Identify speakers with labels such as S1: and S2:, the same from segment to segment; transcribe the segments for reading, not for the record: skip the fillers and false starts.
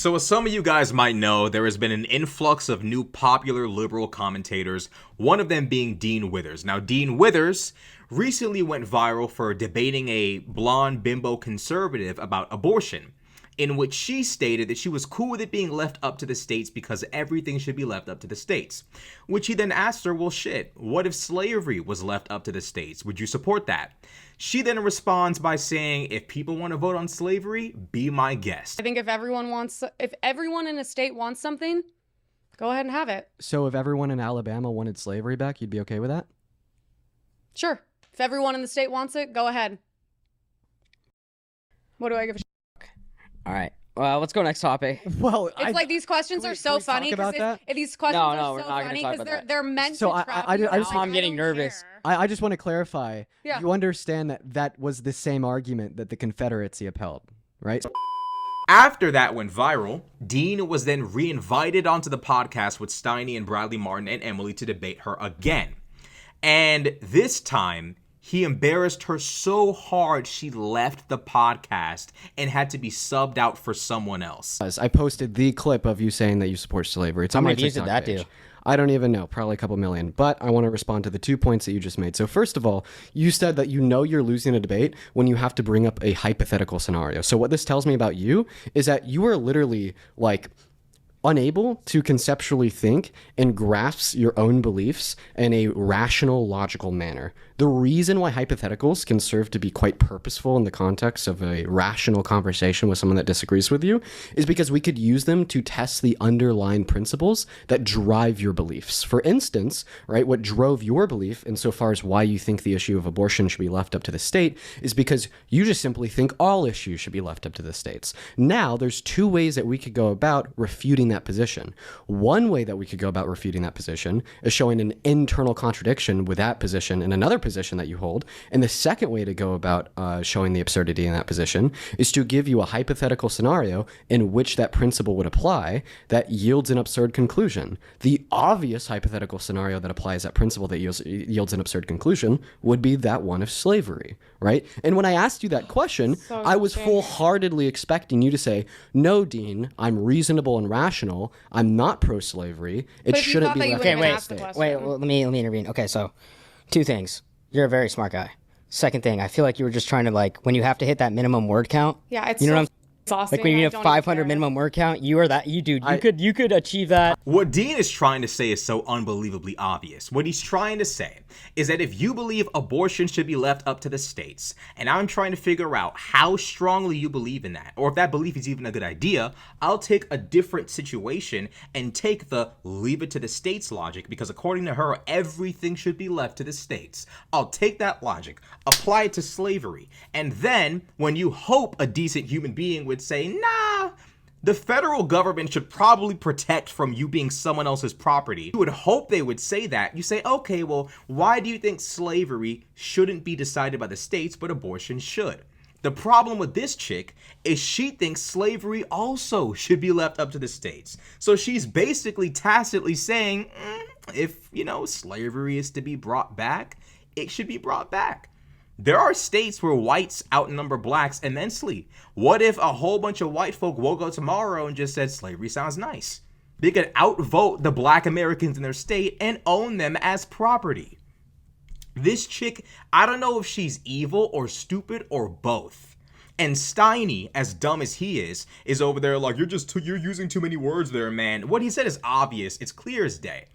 S1: So as some of you guys might know, there has been an influx of new popular liberal commentators, one of them being Dean Withers. Now, Dean Withers recently went viral for debating a blonde bimbo conservative about abortion, in which she stated that she was cool with it being left up to the states because everything should be left up to the states. Which he then asked her, well shit, what if slavery was left up to the states? Would you support that? She then responds by saying, if people want to vote on slavery, be my guest.
S2: I think if everyone in a state wants something, go ahead and have it.
S3: So if everyone in Alabama wanted slavery back, you'd be okay with that?
S2: Sure. If everyone in the state wants it, go ahead. What do I give a shit?
S4: All right. Well, let's go next topic.
S3: Well,
S2: it's like these questions are so funny because these questions are so funny because they're meant to trap you.
S4: I'm getting nervous.
S3: I just want to clarify.
S2: Yeah.
S3: You understand that that was the same argument that the Confederacy upheld, right?
S1: After that went viral, Dean was then re-invited onto the podcast with Steiny and Bradley Martin and Emily to debate her again. And this time, he embarrassed her so hard she left the podcast and had to be subbed out for someone else.
S3: I posted the clip of you saying that you support slavery. It's on my TikTok page. I don't even know, probably a couple million. But I want to respond to the 2 points that you just made. So first of all, you said that you know you're losing a debate when you have to bring up a hypothetical scenario. So what this tells me about you is that you are literally like unable to conceptually think and grasp your own beliefs in a rational, logical manner. The reason why hypotheticals can serve to be quite purposeful in the context of a rational conversation with someone that disagrees with you is because we could use them to test the underlying principles that drive your beliefs. For instance, right, what drove your belief insofar as why you think the issue of abortion should be left up to the state is because you just simply think all issues should be left up to the states. Now, there's two ways that we could go about refuting that position. One way that we could go about refuting that position is showing an internal contradiction with that position and another position that you hold. And the second way to go about showing the absurdity in that position is to give you a hypothetical scenario in which that principle would apply that yields an absurd conclusion. The obvious hypothetical scenario that applies that principle that yields an absurd conclusion would be that one of slavery, right? And when I asked you that question, I was full-heartedly expecting you to say, no, Dean, I'm reasonable and rational. I'm not pro-slavery. It shouldn't be left
S4: Okay,
S3: wait,
S4: let me intervene. Okay, so two things. You're a very smart guy. Second thing, I feel like you were just trying to when you have to hit that minimum word count.
S2: Yeah, it's
S4: you know what I'm
S2: exhausting.
S4: Like when you need a 500 minimum word count, you could achieve that.
S1: What Dean is trying to say is so unbelievably obvious. What he's trying to say is that if you believe abortion should be left up to the states, and I'm trying to figure out how strongly you believe in that, or if that belief is even a good idea, I'll take a different situation and take the leave it to the states logic, because according to her, everything should be left to the states. I'll take that logic, apply it to slavery, and then when you hope a decent human being would say, nah, the federal government should probably protect from you being someone else's property. You would hope they would say that. You say, okay, well, why do you think slavery shouldn't be decided by the states, but abortion should? The problem with this chick is she thinks slavery also should be left up to the states. So she's basically tacitly saying, if, slavery is to be brought back, it should be brought back. There are states where whites outnumber blacks immensely. What if a whole bunch of white folk woke up tomorrow and just said slavery sounds nice? They could outvote the black Americans in their state and own them as property. This chick, I don't know if she's evil or stupid or both. And Steiny, as dumb as he is over there like, you're using too many words there, man. What he said is obvious. It's clear as day.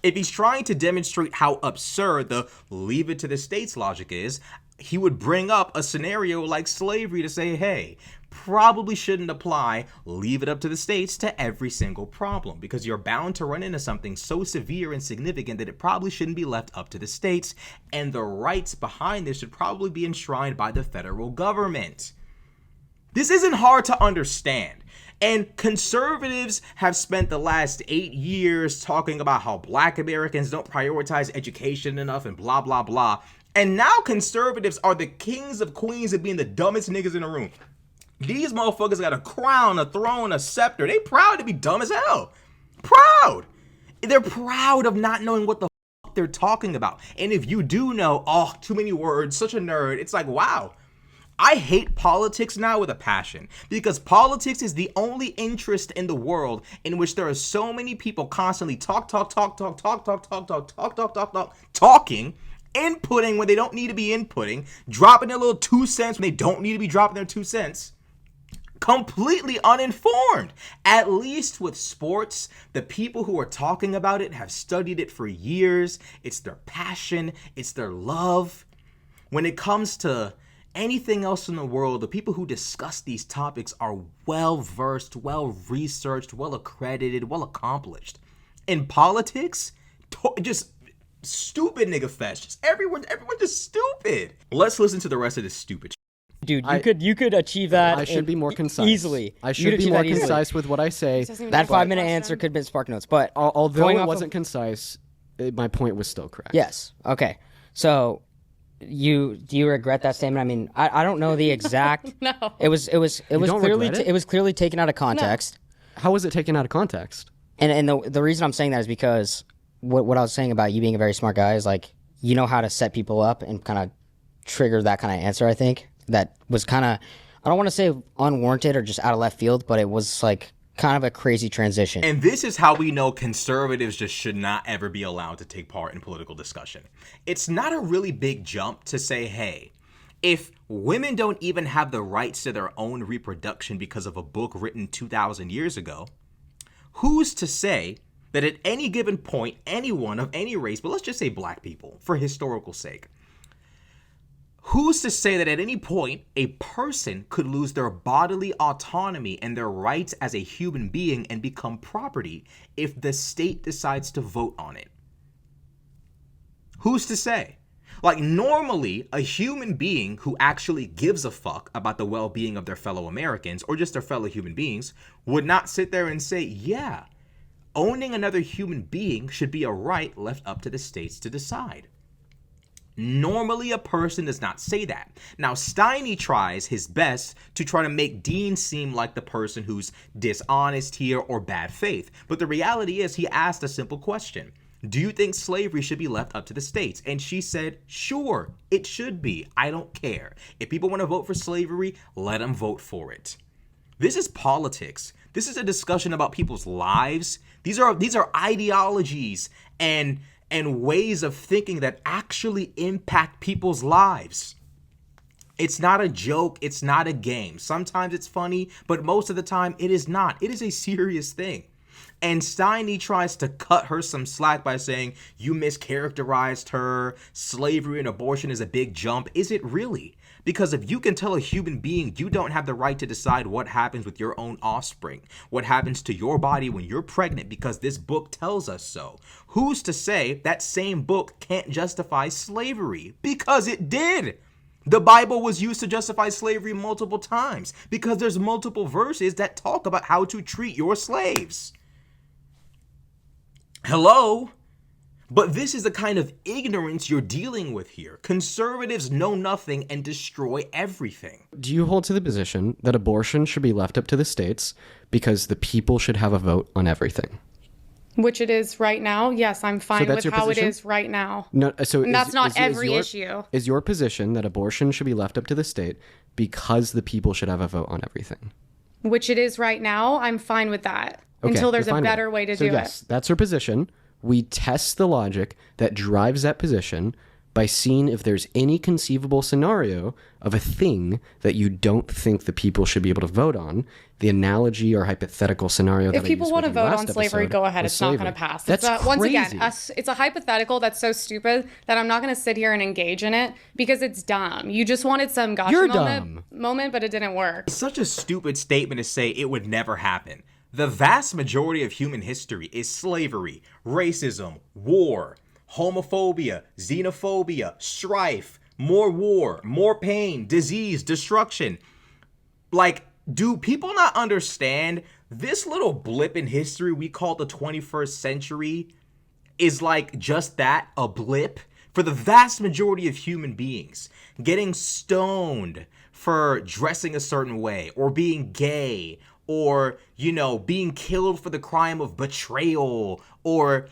S1: If he's trying to demonstrate how absurd the leave it to the states logic is, he would bring up a scenario like slavery to say, hey, probably shouldn't apply leave it up to the states to every single problem, because you're bound to run into something so severe and significant that it probably shouldn't be left up to the states, and the rights behind this should probably be enshrined by the federal government. This isn't hard to understand. And conservatives have spent the last 8 years talking about how black Americans don't prioritize education enough and blah, blah, blah. And now conservatives are the kings of queens of being the dumbest niggas in the room. These motherfuckers got a crown, a throne, a scepter. They proud to be dumb as hell. Proud. They're proud of not knowing what the fuck they're talking about. And if you do know, too many words, such a nerd, it's like, wow. I hate politics now with a passion, because politics is the only interest in the world in which there are so many people constantly talking, inputting when they don't need to be inputting, dropping their little 2 cents when they don't need to be dropping their 2 cents. Completely uninformed. At least with sports, the people who are talking about it have studied it for years. It's their passion. It's their love. When it comes to anything else in the world, the people who discuss these topics are well-versed, well-researched, well-accredited, well-accomplished. In politics, just stupid nigga fest. Just everyone just stupid. Let's listen to the rest of this stupid shit.
S4: Dude, you could achieve that.
S3: I should be more concise.
S4: Easily.
S3: I should be more concise with what I say.
S4: That 5-minute answer could have been Spark Notes, but
S3: although it wasn't concise, my point was still correct.
S4: Yes. Okay. So, do you regret that statement? I mean, I don't know the exact.
S2: No.
S4: It was clearly taken out of context.
S3: No. How was it taken out of context?
S4: And the reason I'm saying that is because what I was saying about you being a very smart guy is like you know how to set people up and kind of trigger that kind of answer. I think that was kind of, I don't want to say unwarranted or just out of left field, but it was like kind of a crazy transition.
S1: And this is how we know conservatives just should not ever be allowed to take part in political discussion. It's not a really big jump to say, hey, if women don't even have the rights to their own reproduction because of a book written 2,000 years ago, who's to say that at any given point, anyone of any race, but let's just say black people, for historical sake, who's to say that at any point a person could lose their bodily autonomy and their rights as a human being and become property if the state decides to vote on it? Who's to say? Like, normally, a human being who actually gives a fuck about the well-being of their fellow Americans or just their fellow human beings would not sit there and say, yeah, owning another human being should be a right left up to the states to decide. Normally, a person does not say that. Now, Steiny tries his best to try to make Dean seem like the person who's dishonest here or bad faith. But the reality is he asked a simple question. Do you think slavery should be left up to the states? And she said, sure, it should be. I don't care. If people want to vote for slavery, let them vote for it. This is politics. This is a discussion about people's lives. These are ideologies and ways of thinking that actually impact people's lives. It's not a joke. It's not a game. Sometimes it's funny, but most of the time it is not. It is a serious thing. And Steiny tries to cut her some slack by saying, you mischaracterized her. Slavery and abortion is a big jump. Is it really? Because if you can tell a human being you don't have the right to decide what happens with your own offspring, what happens to your body when you're pregnant because this book tells us so, who's to say that same book can't justify slavery? Because it did. The Bible was used to justify slavery multiple times because there's multiple verses that talk about how to treat your slaves. Hello? But this is the kind of ignorance you're dealing with here. Conservatives know nothing and destroy everything.
S3: Do you hold to the position that abortion should be left up to the states because the people should have a vote on everything?
S2: Which it is right now. Yes, I'm fine with how it is right now.
S3: No, so
S2: and that's not every issue.
S3: Is your position that abortion should be left up to the state because the people should have a vote on everything?
S2: Which it is right now. I'm fine with that until there's a better way to do it.
S3: Yes, that's her position. We test the logic that drives that position by seeing if there's any conceivable scenario of a thing that you don't think the people should be able to vote on. The analogy or hypothetical scenario that
S2: if people want to vote on slavery, go ahead. It's not going to pass.
S3: That's crazy.
S2: Once again, it's a hypothetical that's so stupid that I'm not going to sit here and engage in it because it's dumb. You just wanted some gotcha moment, but it didn't work.
S1: It's such a stupid statement to say it would never happen. The vast majority of human history is slavery, racism, war, homophobia, xenophobia, strife, more war, more pain, disease, destruction. Like, do people not understand this little blip in history we call the 21st century is like just that, a blip? For the vast majority of human beings, getting stoned for dressing a certain way or being gay or, being killed for the crime of betrayal or,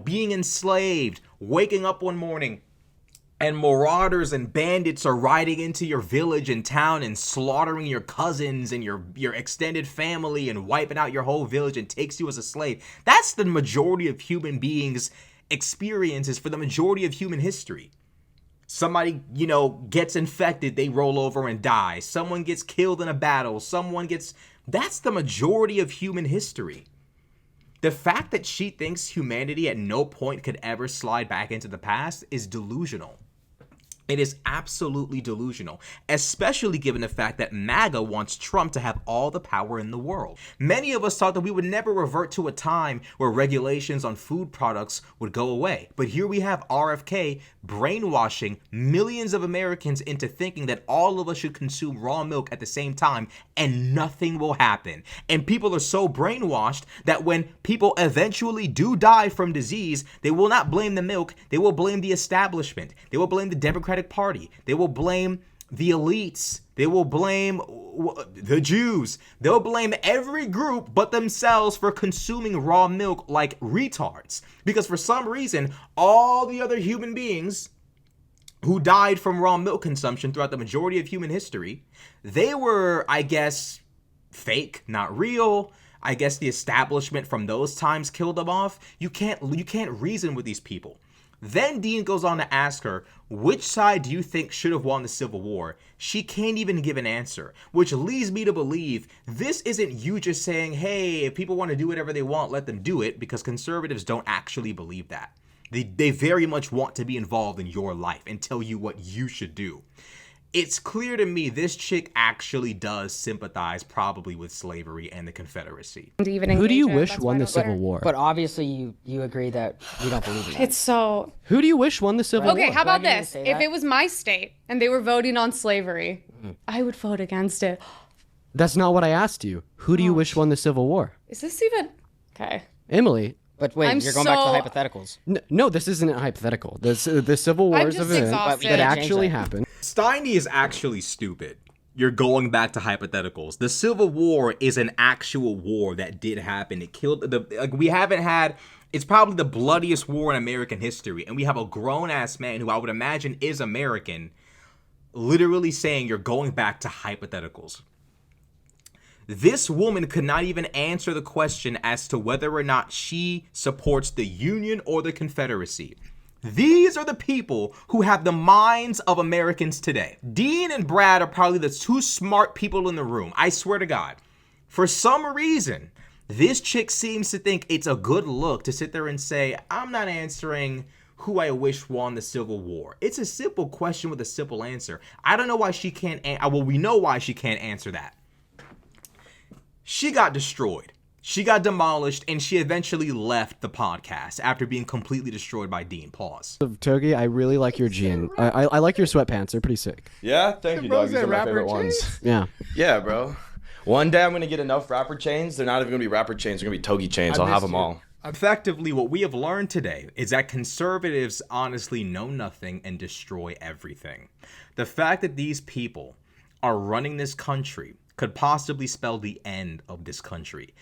S1: being enslaved, waking up one morning and marauders and bandits are riding into your village and town and slaughtering your cousins and your extended family and wiping out your whole village and takes you as a slave. That's the majority of human beings' experiences for the majority of human history. Somebody, gets infected, they roll over and die. Someone gets killed in a battle. That's the majority of human history. The fact that she thinks humanity at no point could ever slide back into the past is delusional. It is absolutely delusional, especially given the fact that MAGA wants Trump to have all the power in the world. Many of us thought that we would never revert to a time where regulations on food products would go away. But here we have RFK brainwashing millions of Americans into thinking that all of us should consume raw milk at the same time and nothing will happen. And people are so brainwashed that when people eventually do die from disease, they will not blame the milk, they will blame the establishment, they will blame the Democratic Party, they will blame the elites, they will blame the Jews, they'll blame every group but themselves for consuming raw milk like retards. Because for some reason, all the other human beings who died from raw milk consumption throughout the majority of human history, they were, I guess, fake, not real. I guess the establishment from those times killed them off. You can't reason with these people. Then Dean goes on to ask her, which side do you think should have won the Civil War? She can't even give an answer, which leads me to believe this isn't you just saying, hey, if people want to do whatever they want, let them do it, because conservatives don't actually believe that. They very much want to be involved in your life and tell you what you should do. It's clear to me this chick actually does sympathize probably with slavery and the Confederacy.
S3: Who do you wish won the Civil War?
S4: But obviously you agree that we don't believe in that.
S2: It's so...
S3: Who do you wish won the Civil War?
S2: Okay, how about this? If it was my state and they were voting on slavery, I would vote against it.
S3: That's not what I asked you. Who do you wish won the Civil War?
S2: Is this even... Okay.
S3: Emily...
S4: But wait, you're going back to hypotheticals.
S3: No, this isn't a hypothetical. The Civil War is an event that actually happened.
S1: Steiny is actually stupid. You're going back to hypotheticals. The Civil War is an actual war that did happen. It killed we haven't had. It's probably the bloodiest war in American history, and we have a grown-ass man who I would imagine is American, literally saying you're going back to hypotheticals. This woman could not even answer the question as to whether or not she supports the Union or the Confederacy. These are the people who have the minds of Americans today. Dean and Brad are probably the two smart people in the room. I swear to God. For some reason, this chick seems to think it's a good look to sit there and say, I'm not answering who I wish won the Civil War. It's a simple question with a simple answer. I don't know why she can't, well, we know why she can't answer that. She got destroyed. She got demolished, and she eventually left the podcast after being completely destroyed by Dean. Pause.
S3: Togi, I really like your jean. I like your sweatpants. They're pretty sick.
S5: Yeah? Thank you, dog. These are my favorite ones.
S3: Yeah.
S5: Yeah, bro. One day I'm going to get enough rapper chains. They're not even going to be rapper chains. They're going to be Togi chains. I'll have them all.
S1: Effectively, what we have learned today is that conservatives honestly know nothing and destroy everything. The fact that these people are running this country could possibly spell the end of this country.